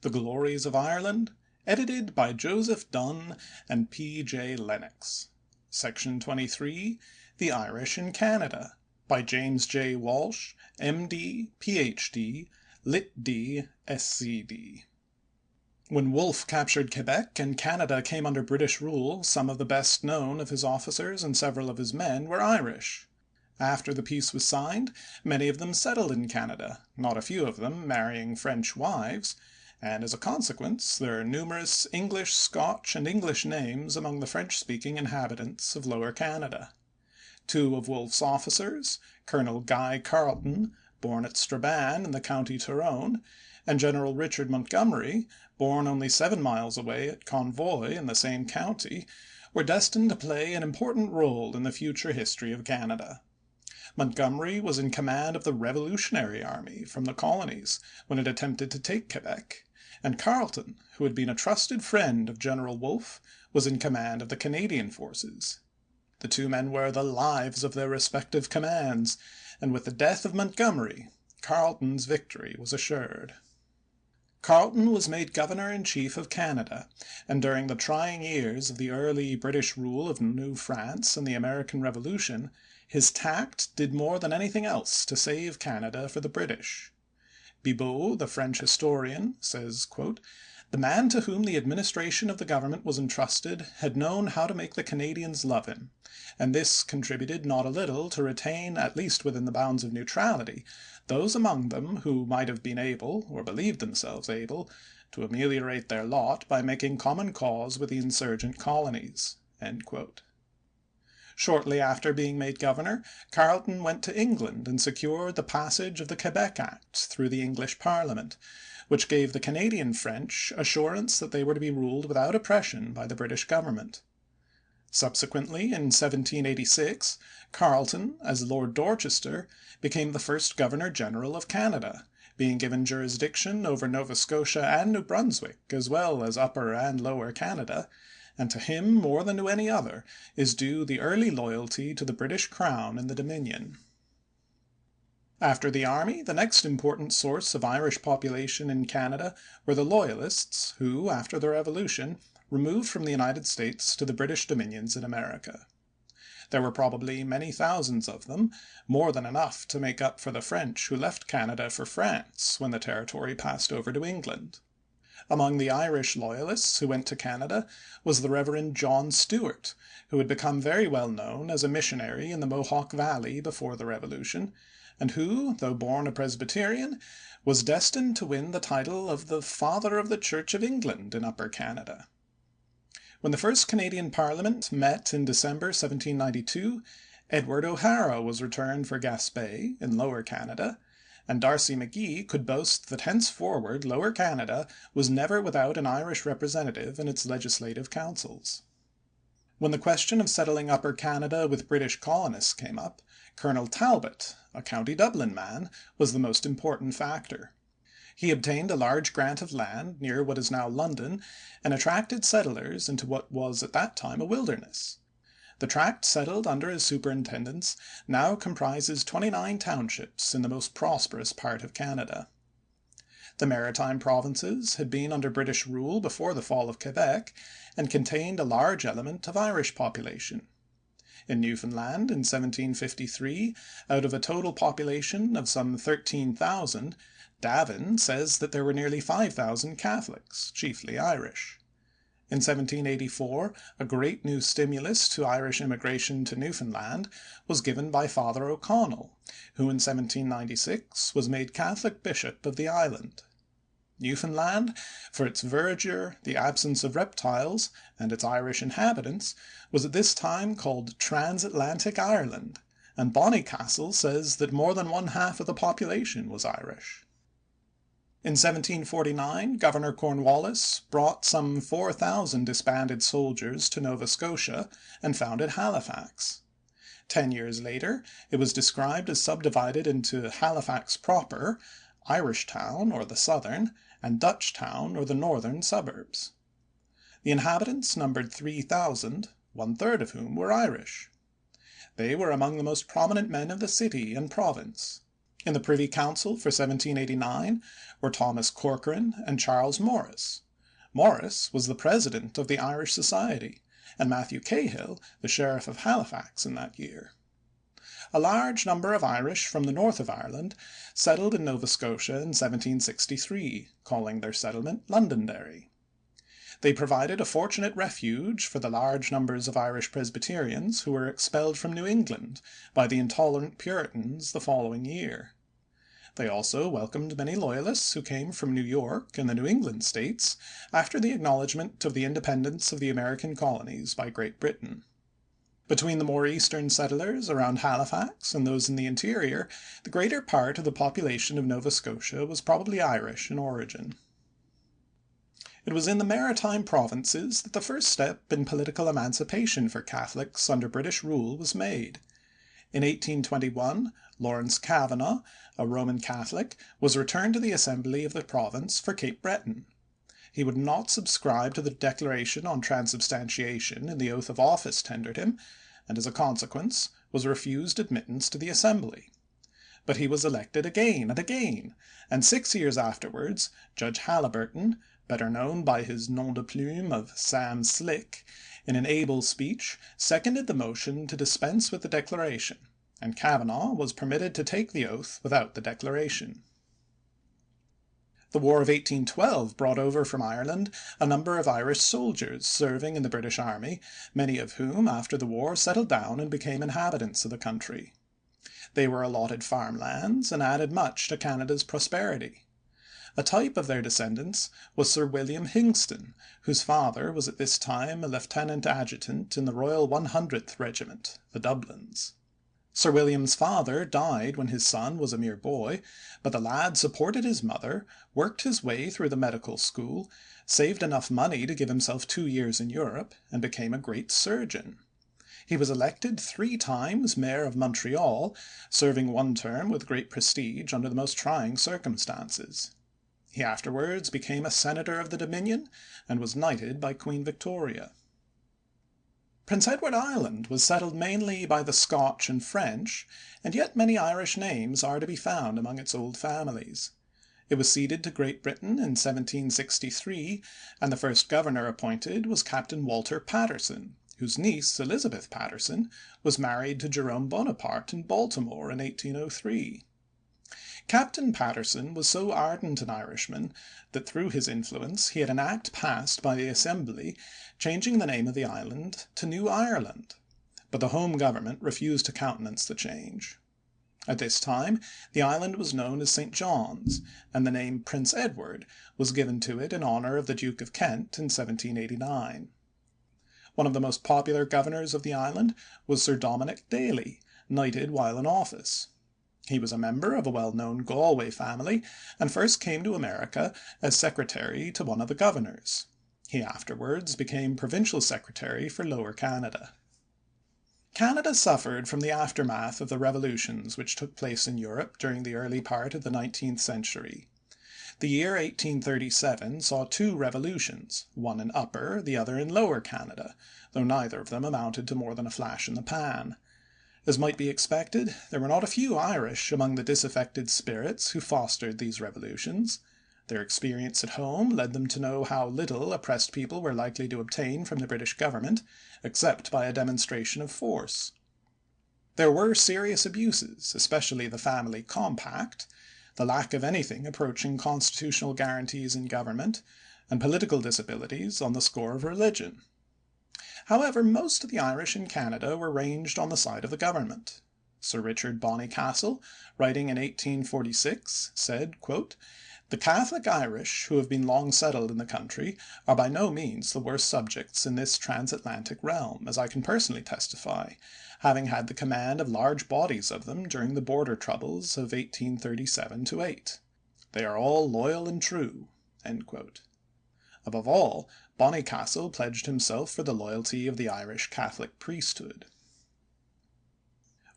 The Glories of Ireland, edited by Joseph Dunn and P. J. Lennox. Section 23, The Irish in Canada, by James J. Walsh, M.D., Ph.D., Litt.D., Sc.D. When Wolfe captured Quebec and Canada came under British rule, some of the best known of his officers and several of his men were Irish. After the peace was signed, many of them settled in Canada, not a few of them marrying French wives, and as a consequence there are numerous English, Scotch, and English names among the French-speaking inhabitants of Lower Canada. Two of Wolfe's officers, Colonel Guy Carleton, born at Strabane in the county Tyrone, and General Richard Montgomery, born only 7 miles away at Convoy in the same county, were destined to play an important role in the future history of Canada. Montgomery was in command of the Revolutionary Army from the colonies when it attempted to take Quebec, and Carleton, who had been a trusted friend of General Wolfe, was in command of the Canadian forces. The two men were the lives of their respective commands, and with the death of Montgomery, Carleton's victory was assured. Carleton was made Governor-in-Chief of Canada, and during the trying years of the early British rule of New France and the American Revolution, his tact did more than anything else to save Canada for the British. Bibeau, the French historian, says, "The man to whom the administration of the government was entrusted had known how to make the Canadians love him, and this contributed not a little to retain, at least within the bounds of neutrality, those among them who might have been able, or believed themselves able, to ameliorate their lot by making common cause with the insurgent colonies." Shortly after being made governor, Carleton went to England and secured the passage of the Quebec Act through the English Parliament, which gave the Canadian French assurance that they were to be ruled without oppression by the British government. Subsequently, in 1786, Carleton, as Lord Dorchester, became the first Governor-General of Canada, being given jurisdiction over Nova Scotia and New Brunswick, as well as Upper and Lower Canada, and to him more than to any other is due the early loyalty to the British Crown in the Dominion. After the army, the next important source of Irish population in Canada were the Loyalists, who, after the Revolution, removed from the United States to the British dominions in America. There were probably many thousands of them, more than enough to make up for the French who left Canada for France when the territory passed over to England. Among the Irish Loyalists who went to Canada was the Reverend John Stuart, who had become very well known as a missionary in the Mohawk Valley before the Revolution, and who, though born a Presbyterian, was destined to win the title of the Father of the Church of England in Upper Canada. When the first Canadian Parliament met in December 1792, Edward O'Hara was returned for Gaspé in Lower Canada, and D'Arcy McGee could boast that henceforward Lower Canada was never without an Irish representative in its legislative councils. When the question of settling Upper Canada with British colonists came up, Colonel Talbot, a County Dublin man, was the most important factor. He obtained a large grant of land near what is now London and attracted settlers into what was at that time a wilderness. The tract settled under his superintendence now comprises 29 townships in the most prosperous part of Canada. The maritime provinces had been under British rule before the fall of Quebec and contained a large element of Irish population. In Newfoundland in 1753, out of a total population of some 13,000, Davin says that there were nearly 5,000 Catholics, chiefly Irish. In 1784, a great new stimulus to Irish immigration to Newfoundland was given by Father O'Connell, who in 1796 was made Catholic bishop of the island. Newfoundland, for its verdure, the absence of reptiles, and its Irish inhabitants, was at this time called Transatlantic Ireland, and Bonnycastle says that more than one half of the population was Irish. In 1749, Governor Cornwallis brought some 4,000 disbanded soldiers to Nova Scotia and founded Halifax. 10 years later, it was described as subdivided into Halifax proper, Irishtown, or the southern, and Dutchtown, or the northern suburbs. The inhabitants numbered 3,000, one-third of whom were Irish. They were among the most prominent men of the city and province. In the Privy Council for 1789 were Thomas Corcoran and Charles Morris. Morris was the president of the Irish Society, and Matthew Cahill the sheriff of Halifax in that year. A large number of Irish from the north of Ireland settled in Nova Scotia in 1763, calling their settlement Londonderry. They provided a fortunate refuge for the large numbers of Irish Presbyterians who were expelled from New England by the intolerant Puritans the following year. They also welcomed many Loyalists who came from New York and the New England states after the acknowledgment of the independence of the American colonies by Great Britain. Between the more eastern settlers around Halifax and those in the interior, the greater part of the population of Nova Scotia was probably Irish in origin. It was in the maritime provinces that the first step in political emancipation for Catholics under British rule was made. In 1821, Lawrence Kavanagh, a Roman Catholic, was returned to the assembly of the province for Cape Breton. He would not subscribe to the declaration on transubstantiation in the oath of office tendered him, and as a consequence was refused admittance to the assembly. But he was elected again and again, and 6 years afterwards Judge Haliburton, better known by his nom de plume of Sam Slick, in an able speech seconded the motion to dispense with the declaration, and Kavanagh was permitted to take the oath without the declaration. The War of 1812 brought over from Ireland a number of Irish soldiers serving in the British Army, many of whom after the war settled down and became inhabitants of the country. They were allotted farm lands and added much to Canada's prosperity. A type of their descendants was Sir William Hingston, whose father was at this time a lieutenant adjutant in the Royal 100th Regiment, the Dublins. Sir William's father died when his son was a mere boy, but the lad supported his mother, worked his way through the medical school, saved enough money to give himself 2 years in Europe, and became a great surgeon. He was elected 3 times Mayor of Montreal, serving one term with great prestige under the most trying circumstances. He afterwards became a senator of the Dominion, and was knighted by Queen Victoria. Prince Edward Island was settled mainly by the Scotch and French, and yet many Irish names are to be found among its old families. It was ceded to Great Britain in 1763, and the first governor appointed was Captain Walter Patterson, whose niece, Elizabeth Patterson, was married to Jerome Bonaparte in Baltimore in 1803. Captain Patterson was so ardent an Irishman that through his influence he had an act passed by the Assembly changing the name of the island to New Ireland, but the home government refused to countenance the change. At this time the island was known as St. John's, and the name Prince Edward was given to it in honor of the Duke of Kent in 1789. One of the most popular governors of the island was Sir Dominick Daly, knighted while in office. He was a member of a well-known Galway family, and first came to America as secretary to one of the governors. He afterwards became provincial secretary for Lower Canada. Canada suffered from the aftermath of the revolutions which took place in Europe during the early part of the 19th century. The year 1837 saw 2 revolutions, one in Upper, the other in Lower Canada, though neither of them amounted to more than a flash in the pan. As might be expected, there were not a few Irish among the disaffected spirits who fostered these revolutions. Their experience at home led them to know how little oppressed people were likely to obtain from the British government, except by a demonstration of force. There were serious abuses, especially the family compact, the lack of anything approaching constitutional guarantees in government, and political disabilities on the score of religion. However, most of the Irish in Canada were ranged on the side of the government. Sir Richard Bonnycastle, writing in 1846, said, quote, "The Catholic Irish, who have been long settled in the country, are by no means the worst subjects in this transatlantic realm, as I can personally testify, having had the command of large bodies of them during the border troubles of 1837–8. They are all loyal and true." End quote. Above all, Bonnycastle pledged himself for the loyalty of the Irish Catholic priesthood.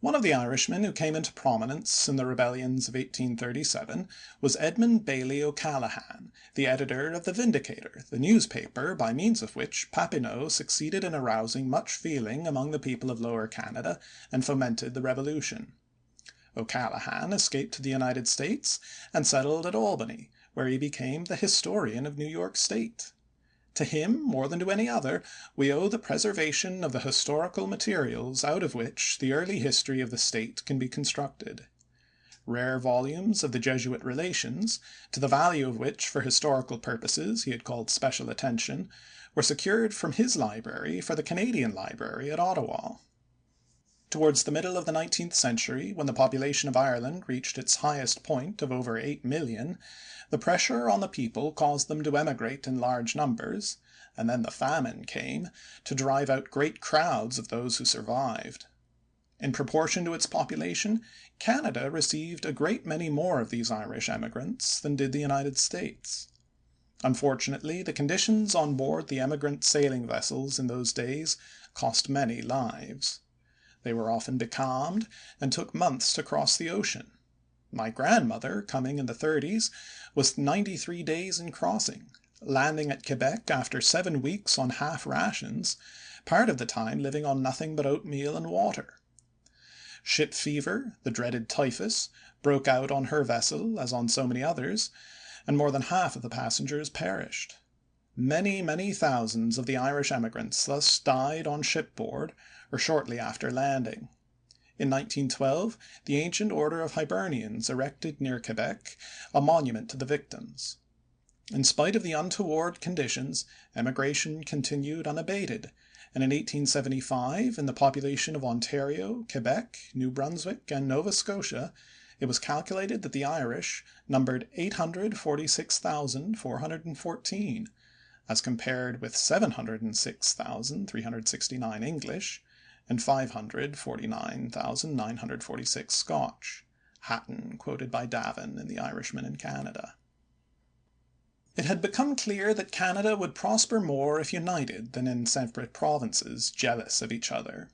One of the Irishmen who came into prominence in the rebellions of 1837 was Edmund Bailey O'Callaghan, the editor of the Vindicator, the newspaper by means of which Papineau succeeded in arousing much feeling among the people of Lower Canada and fomented the Revolution. O'Callaghan escaped to the United States and settled at Albany, where he became the historian of New York State. To him, more than to any other, we owe the preservation of the historical materials out of which the early history of the State can be constructed. Rare volumes of the Jesuit Relations, to the value of which for historical purposes he had called special attention, were secured from his library for the Canadian Library at Ottawa. Towards the middle of the 19th century, when the population of Ireland reached its highest point of over 8,000,000, the pressure on the people caused them to emigrate in large numbers, and then the famine came to drive out great crowds of those who survived. In proportion to its population, Canada received a great many more of these Irish emigrants than did the United States. Unfortunately, the conditions on board the emigrant sailing vessels in those days cost many lives. They were often becalmed and took months to cross the ocean. My grandmother, coming in the 30s, was 93 days in crossing, landing at Quebec after 7 weeks on half rations, part of the time living on nothing but oatmeal and water. Ship fever, the dreaded typhus, broke out on her vessel as on so many others, and more than half of the passengers perished. Many, many thousands of the Irish emigrants thus died on shipboard or shortly after landing. In 1912, the ancient order of Hibernians erected near Quebec a monument to the victims. In spite of the untoward conditions, emigration continued unabated, and in 1875, in the population of Ontario, Quebec, New Brunswick, and Nova Scotia, it was calculated that the Irish numbered 846,414, as compared with 706,369 English, and 549,946 Scotch. Hatton, quoted by Davin in The Irishman in Canada. It had become clear that Canada would prosper more if united than in separate provinces jealous of each other.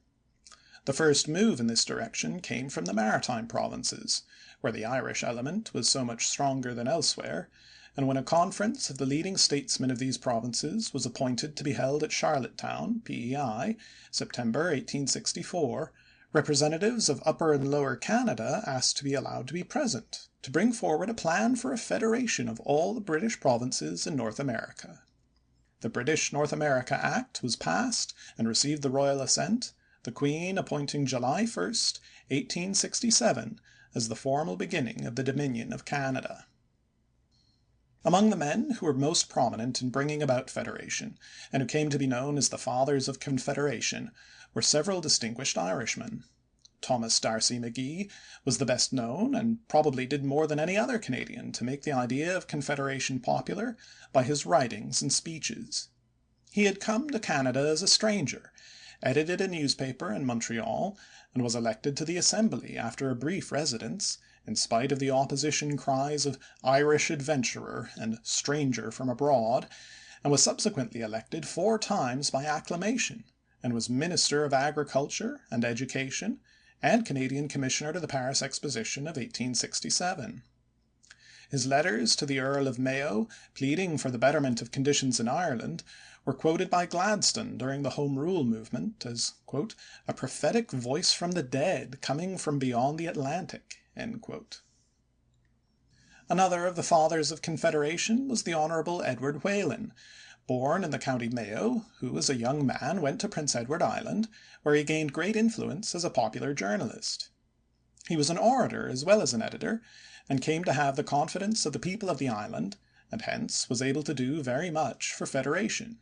The first move in this direction came from the maritime provinces, where the Irish element was so much stronger than elsewhere, and when a conference of the leading statesmen of these provinces was appointed to be held at Charlottetown, PEI, September 1864, representatives of Upper and Lower Canada asked to be allowed to be present, to bring forward a plan for a federation of all the British provinces in North America. The British North America Act was passed and received the royal assent, the Queen appointing July 1, 1867, as the formal beginning of the Dominion of Canada. Among the men who were most prominent in bringing about federation, and who came to be known as the Fathers of Confederation, were several distinguished Irishmen. Thomas D'Arcy McGee was the best known, and probably did more than any other Canadian to make the idea of Confederation popular by his writings and speeches. He had come to Canada as a stranger, edited a newspaper in Montreal, and was elected to the Assembly after a brief residence, in spite of the opposition cries of Irish adventurer and stranger from abroad, and was subsequently elected 4 times by acclamation, and was Minister of Agriculture and Education, and Canadian Commissioner to the Paris Exposition of 1867. His letters to the Earl of Mayo, pleading for the betterment of conditions in Ireland, were quoted by Gladstone during the Home Rule movement as "a prophetic voice from the dead coming from beyond the Atlantic." Another of the Fathers of Confederation was the Honourable Edward Whalen, born in the County Mayo, who as a young man went to Prince Edward Island, where he gained great influence as a popular journalist. He was an orator as well as an editor, and came to have the confidence of the people of the island, and hence was able to do very much for federation.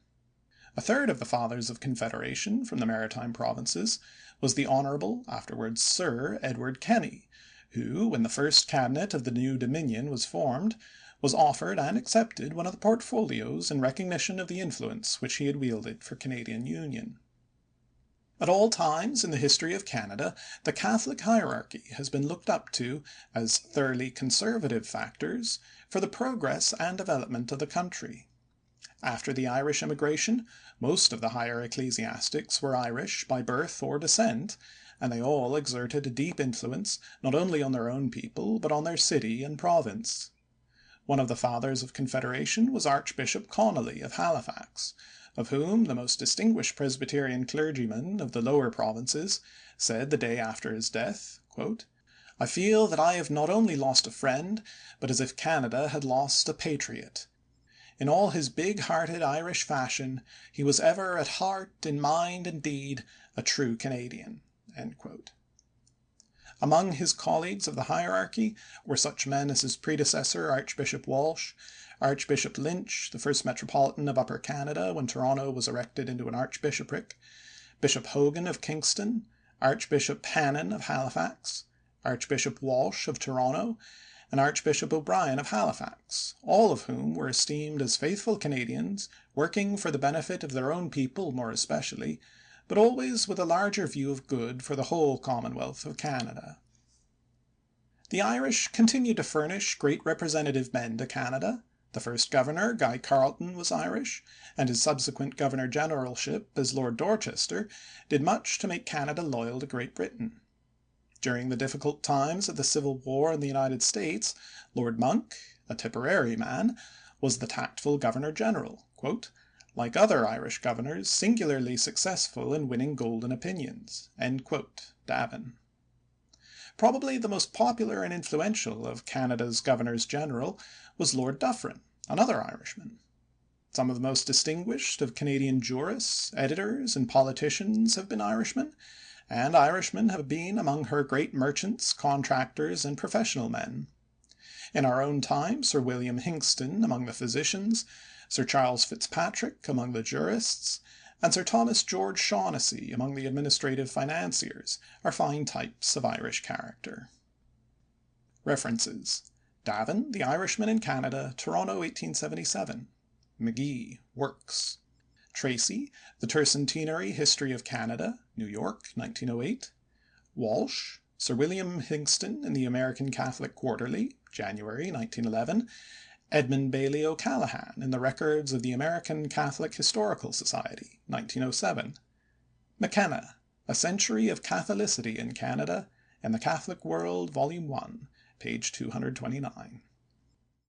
A third of the Fathers of Confederation from the Maritime Provinces was the Honourable, afterwards Sir Edward Kenny, who, when the first cabinet of the new Dominion was formed, was offered and accepted one of the portfolios in recognition of the influence which he had wielded for Canadian union. At all times in the history of Canada, the Catholic hierarchy has been looked up to as thoroughly conservative factors for the progress and development of the country. After the Irish immigration, most of the higher ecclesiastics were Irish by birth or descent, and they all exerted a deep influence not only on their own people, but on their city and province. One of the Fathers of Confederation was Archbishop Connolly of Halifax, of whom the most distinguished Presbyterian clergyman of the lower provinces said the day after his death, I feel that I have not only lost a friend, but as if Canada had lost a patriot. In all his big-hearted Irish fashion, he was ever at heart, in mind, and deed, a true Canadian." Among his colleagues of the hierarchy were such men as his predecessor, Archbishop Walsh, Archbishop Lynch, the first metropolitan of Upper Canada when Toronto was erected into an archbishopric, Bishop Hogan of Kingston, Archbishop Hannan of Halifax, Archbishop Walsh of Toronto, and Archbishop O'Brien of Halifax, all of whom were esteemed as faithful Canadians, working for the benefit of their own people more especially, but always with a larger view of good for the whole Commonwealth of Canada. The Irish continued to furnish great representative men to Canada. The first governor, Guy Carleton, was Irish, and his subsequent governor-generalship as Lord Dorchester did much to make Canada loyal to Great Britain. During the difficult times of the Civil War in the United States, Lord Monck, a Tipperary man, was the tactful governor-general, "like other Irish governors, singularly successful in winning golden opinions." Davin. Probably the most popular and influential of Canada's governors-general was Lord Dufferin, another Irishman. Some of the most distinguished of Canadian jurists, editors, and politicians have been Irishmen, and Irishmen have been among her great merchants, contractors, and professional men. In our own time, Sir William Hingston among the physicians, Sir Charles Fitzpatrick among the jurists, and Sir Thomas George Shaughnessy among the administrative financiers are fine types of Irish character. References: Davin, The Irishman in Canada, Toronto, 1877. McGee, Works. Tracy, The Tercentenary History of Canada, New York, 1908. Walsh, Sir William Hingston in the American Catholic Quarterly, January, 1911. Edmund Bailey O'Callaghan in the Records of the American Catholic Historical Society, 1907. McKenna, A Century of Catholicity in Canada, in the Catholic World, Volume 1, page 229.